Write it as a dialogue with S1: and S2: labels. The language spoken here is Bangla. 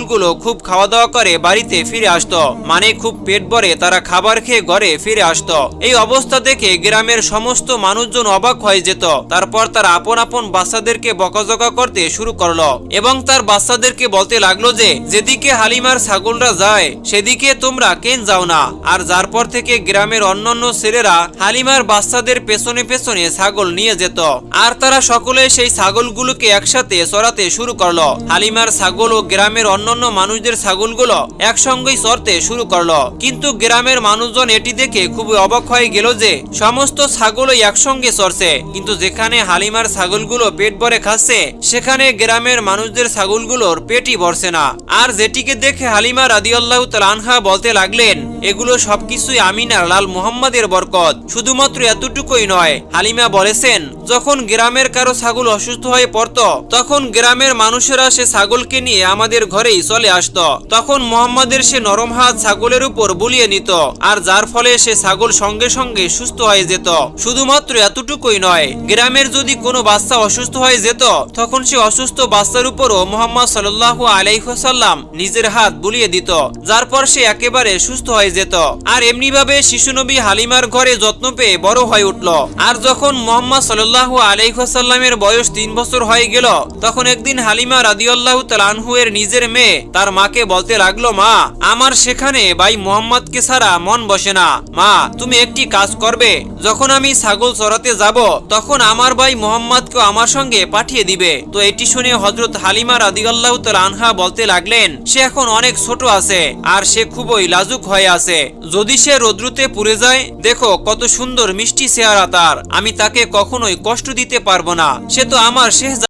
S1: গুলো খুব খাওয়া দাওয়া করে বাড়িতে ফিরে আসতো, মানে খুব পেট ভরে তারা খাবার খেয়ে ঘরে ফিরে আসতো। এই অবস্থা দেখে গ্রামের সমস্ত মানুষজন অবাক হয়ে যেত। তারপর তার আপন আপন বাচ্চাদেরকে বকাঝকা করতে শুরু করলো এবং তার বাচ্চাদেরকে বলতে লাগলো যে যেদিকে হালিমার ছাগলরা যায় সেদিকে তোমরা কেন যাও না। আর যার পর থেকে গ্রামের অন্যান্য ছেলেরা হালিমার বাচ্চাদের পেছনে পেছনে ছাগল নিয়ে যেত আর তারা সকলে সেই ছাগলগুলোকে একসাথে চড়াতে শুরু করলো। হালিমার ছাগল ও গ্রামের অন্যান্য মানুষদের ছাগলগুলো একসঙ্গেই চড়তে শুরু করলো, কিন্তু গ্রামের মানুষজন এটি দেখে খুবই অবাক হয়ে গেল যে সমস্ত ছাগলই একসঙ্গে চড়ছে, কিন্তু যেখানে হালিমার ছাগলগুলো পেট ভরে খাচ্ছে সেখানে গ্রামের মানুষদের ছাগলগুলোর পেটই ভরছে না। আর যেটিকে দেখে হালিমা রাদিয়াল্লাহু তাআলা আনহা বলতে লাগলেন, এগুলো সবকিছুই আমিনার লাল মুহাম্মাদের বরকত। শুধুমাত্র এতটুকুই নয়, হালিমা বলেছেন যখন গ্রামের কারো ছাগল অসুস্থ হয়ে পড়তো তখন গ্রামের মানুষেরা সে ছাগলকে নিয়ে আমাদের ঘরেই চলে আসতো। তখন মুহাম্মাদের সে নরম হাত ছাগলের উপর বুলিয়ে নিত আর যার ফলে সে ছাগল সঙ্গে সঙ্গে সুস্থ হয়ে যেত। শুধুমাত্র এতটুকুই নয়, গ্রামের যদি কোনো বাচ্চা অসুস্থ হয়ে যেত তখন সে অসুস্থ বাচ্চার উপরও মুহাম্মদ সাল্লাল্লাহু আলাইহি ওয়াসাল্লাম নিজের হাত বুলিয়ে দিত, যার পর সে একেবারে সুস্থ হয়ে যেত। আর এমনিভাবে শিশু নবী হালিমার ঘরে যত্ন পেয়ে বড় হয়ে উঠল। আর যখন মুহাম্মদ সাল্লাল্লাহু আলাইহি ওয়াসাল্লামের বয়স 3 বছর হয়ে গেল তখন একদিন হালিমা রাদিয়াল্লাহু তাআলা আনহু এর নিজের মেয়ে তার মাকে বলতে লাগলো, মা, আমার সেখানে ভাই মুহাম্মদকে ছাড়া মন বসে না। মা, তুমি একটি কাজ করবে, যখন আমি ছাগল চড়াতে যাব তখন আমার ভাই মুহাম্মদকে আমার সঙ্গে পাঠিয়ে দিবে। তো এটি শুনে হযরত হালিমা রাদিয়াল্লাহু তাআলা আনহা বলতে লাগলেন, সে এখন অনেক ছোট আছে আর সে খুবই লাজুক হয়ে আছে, যদি সে রৌদ্রতে পুড়ে যায়, দেখো কত সুন্দর মিষ্টি চেহারা তার, আমি তাকে কখনোই কষ্ট দিতে পারবো না, সে তো আমার শেহজাদা।